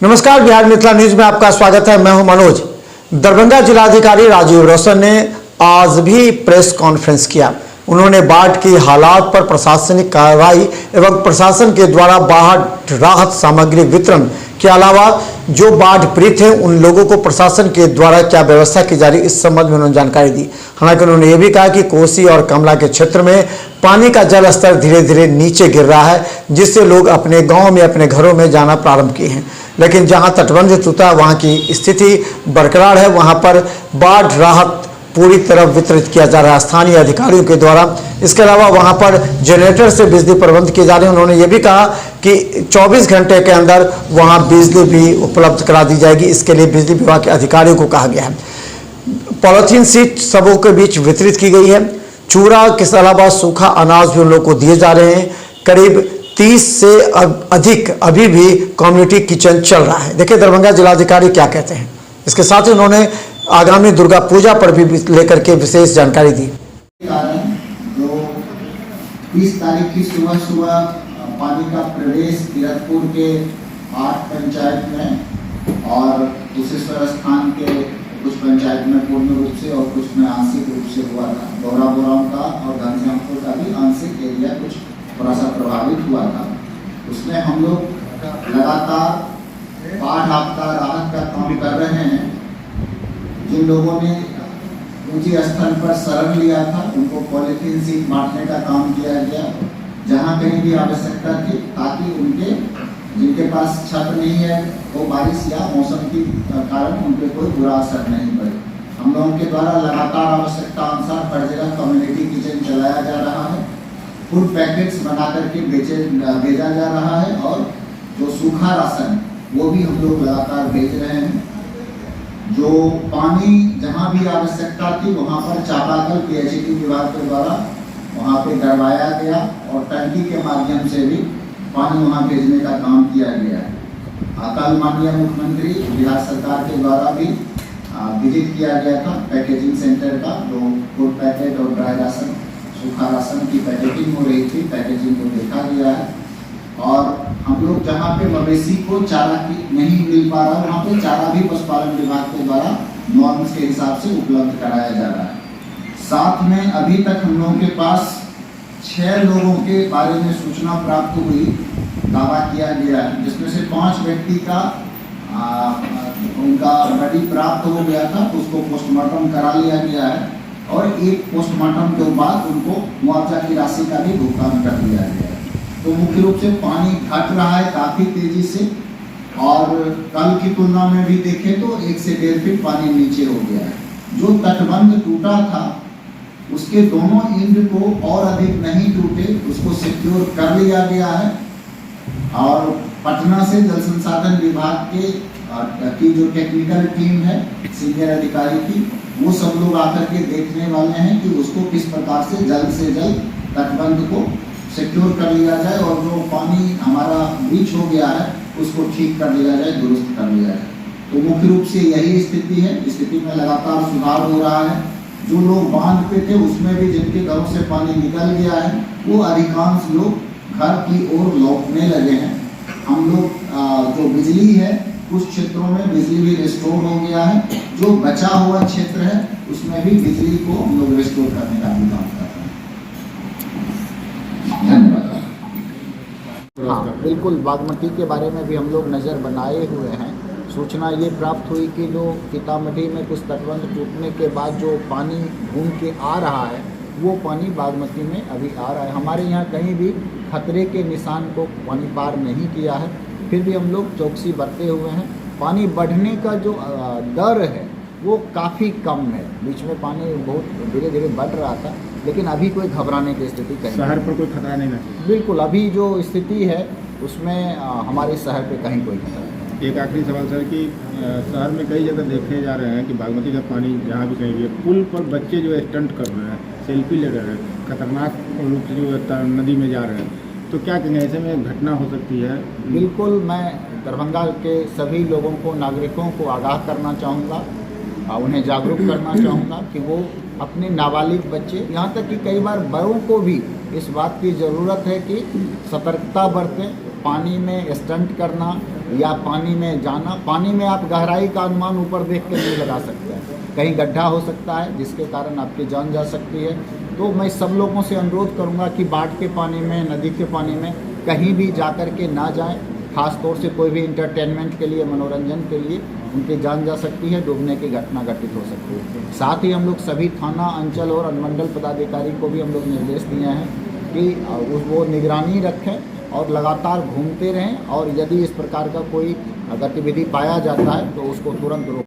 नमस्कार, बिहार मिथिला न्यूज में आपका स्वागत है। मैं हूं मनोज। दरभंगा जिलाधिकारी राजीव रौशन ने आज भी प्रेस कॉन्फ्रेंस किया। उन्होंने बाढ़ की हालात पर प्रशासनिक कार्रवाई एवं प्रशासन के द्वारा बाढ़ राहत सामग्री वितरण के अलावा जो बाढ़ पीड़ित हैं उन लोगों को प्रशासन के द्वारा क्या व्यवस्था की जा रही है इस संबंध में उन्होंने जानकारी दी। हालांकि उन्होंने ये भी कहा कि कोसी और कमला के क्षेत्र में पानी का जल स्तर धीरे धीरे नीचे गिर रहा है, जिससे लोग अपने गाँव में अपने घरों में जाना प्रारंभ किए हैं। लेकिन जहां तटबंध टूटा वहां की स्थिति बरकरार है, वहां पर बाढ़ राहत पूरी तरह वितरित किया जा रहा है स्थानीय अधिकारियों के द्वारा। इसके अलावा वहां पर जनरेटर से बिजली प्रबंध किए जा रहे हैं। उन्होंने ये भी कहा कि 24 घंटे के अंदर वहां बिजली भी उपलब्ध करा दी जाएगी। इसके लिए बिजली विभाग के अधिकारियों को कहा गया है। पॉलीथीन सीट सबों के बीच वितरित की गई है। चूरा के अलावा सूखा अनाज भी उन लोगों को दिए जा रहे हैं। करीब 30 से अधिक अभी भी कम्युनिटी किचन चल रहा है। देखिए दरभंगा जिलाधिकारी क्या कहते हैं। इसके साथ ही उन्होंने आगामी दुर्गा पूजा पर भी लेकर के विशेष जानकारी दी। जो 30 तारीख की सुबह पानी का प्रवेश कीरतपुर के 8 पंचायत में और कुशेश्वर स्थान के कुछ पंचायत में पूर्ण रूप से और कुछ में आंशिक रूप से हुआ था। बोराबोराम का और घनश्यामपुर का भी आंशिक एरिया कुछ थोड़ा सा प्रभावित हुआ था। उसमें हम लोग लगातार बाढ़ आपदा राहत का काम कर रहे हैं। जिन लोगों ने ऊंची स्थल पर शरण लिया था उनको पॉलीथीन सीट बांटने का काम किया गया जहां कहीं भी आवश्यकता थी, ताकि उनके जिनके पास छत नहीं है वो बारिश या मौसम के कारण उन पर कोई बुरा असर नहीं पड़े। हम लोगों के द्वारा लगातार आवश्यकता अनुसार हर जगह कम्युनिटी किचन चलाया जा रहा है। फूड पैकेट्स बना करके भेजा जा रहा है और जो सूखा राशन वो भी हम लोग लगातार भेज रहे हैं। जो पानी जहां भी आवश्यकता थी वहां पर चापाकल पीएचईडी विभाग के द्वारा वहां पे गड़वाया गया और टंकी के माध्यम से भी पानी वहां भेजने का काम किया गया है। कल माननीय मुख्यमंत्री बिहार सरकार के द्वारा भी विजिट किया गया था पैकेजिंग सेंटर का। जो फूड पैकेट और ड्राई राशन सूखा राशन की पैकेजिंग हो रही थी, पैकेजिंग को देखा गया है। और हम लोग जहाँ पे मवेशी को चारा की नहीं मिल पा रहा वहाँ पे चारा भी पशुपालन विभाग के द्वारा नॉर्म्स के हिसाब से उपलब्ध कराया जा रहा है। साथ में अभी तक हम लोगों के पास 6 लोगों के बारे में सूचना प्राप्त हुई, दावा किया गया है, जिसमें से 5 व्यक्ति का उनका बॉडी प्राप्त हो गया था, उसको पोस्टमार्टम करा लिया गया है और एक पोस्टमार्टम के बाद उनको मुआवजा की राशि का भी भुगतान कर दिया गया है। तो मुख्य रूप से पानी घट रहा है काफ़ी तेजी से और कल की तुलना में भी देखें तो 1 से 1.5 फीट पानी नीचे हो गया है। जो तटबंध टूटा था उसके दोनों एंड को और अधिक नहीं टूटे उसको सिक्योर कर लिया गया है और पटना से जल संसाधन विभाग की जो टेक्निकल टीम है सीनियर अधिकारी की, वो सब लोग आकर के देखने वाले हैं कि उसको किस प्रकार से जल्द तटबंध को सिक्योर कर लिया जाए और जो पानी हमारा ब्रीच हो गया है उसको ठीक कर लिया जाए, दुरुस्त कर लिया जाए। तो मुख्य रूप से यही स्थिति है। स्थिति में लगातार सुधार हो रहा है। जो लोग बांध पे थे उसमें भी जिनके घरों से पानी निकल गया है वो अधिकांश लोग घर की ओर लौटने लगे हैं। हम लोग जो बिजली है कुछ क्षेत्रों में बिजली भी रिस्टोर हो गया है। जो बचा हुआ क्षेत्र है उसमें भी बिजली को हम लोग रिस्टोर करने का भी काम कर रहे हैं। हाँ बिल्कुल, बागमती के बारे में भी हम लोग नज़र बनाए हुए हैं। सूचना ये प्राप्त हुई कि जो सीतामढ़ी में कुछ तटबंध टूटने के बाद जो पानी घूम के आ रहा है वो पानी बागमती में अभी आ रहा है। हमारे यहाँ कहीं भी खतरे के निशान को पानी पार नहीं किया है, फिर भी हम लोग चौकसी बरते हुए हैं। पानी बढ़ने का जो दर है वो काफ़ी कम है। बीच में पानी बहुत धीरे धीरे बढ़ रहा था, लेकिन अभी कोई घबराने की स्थिति कहीं शहर पर कोई खतरा नहीं है। बिल्कुल, अभी जो स्थिति है उसमें हमारे शहर पे कहीं कोई खतरा नहीं। एक आखिरी सवाल सर कि शहर में कई जगह देखे जा रहे हैं कि बागमती का पानी जहाँ भी कहीं भी है, पुल पर बच्चे जो स्टंट कर रहे हैं, सेल्फी ले रहे हैं, खतरनाक रूप से जो नदी में जा रहे हैं, तो क्या कहेंगे ऐसे में घटना हो सकती है? बिल्कुल, मैं दरभंगा के सभी लोगों को, नागरिकों को आगाह करना चाहूँगा, उन्हें जागरूक करना चाहूँगा कि वो अपने नाबालिग बच्चे, यहाँ तक कि कई बार बड़ों को भी इस बात की ज़रूरत है कि सतर्कता बरतें। पानी में स्टंट करना या पानी में जाना। पानी में आप गहराई का अनुमान ऊपर देख के नहीं लगा सकते हैं, कहीं गड्ढा हो सकता है जिसके कारण आपकी जान जा सकती है। तो मैं सब लोगों से अनुरोध करूंगा कि बाढ़ के पानी में, नदी के पानी में कहीं भी जाकर के ना जाएं। खास तौर से कोई भी इंटरटेनमेंट के लिए, मनोरंजन के लिए उनकी जान जा सकती है, डूबने की घटना घटित हो सकती है। साथ ही हम लोग सभी थाना, अंचल और अनुमंडल पदाधिकारी को भी हम लोग निर्देश दिए हैं कि वो निगरानी रखें और लगातार घूमते रहें, और यदि इस प्रकार का कोई गतिविधि पाया जाता है तो उसको तुरंत रोक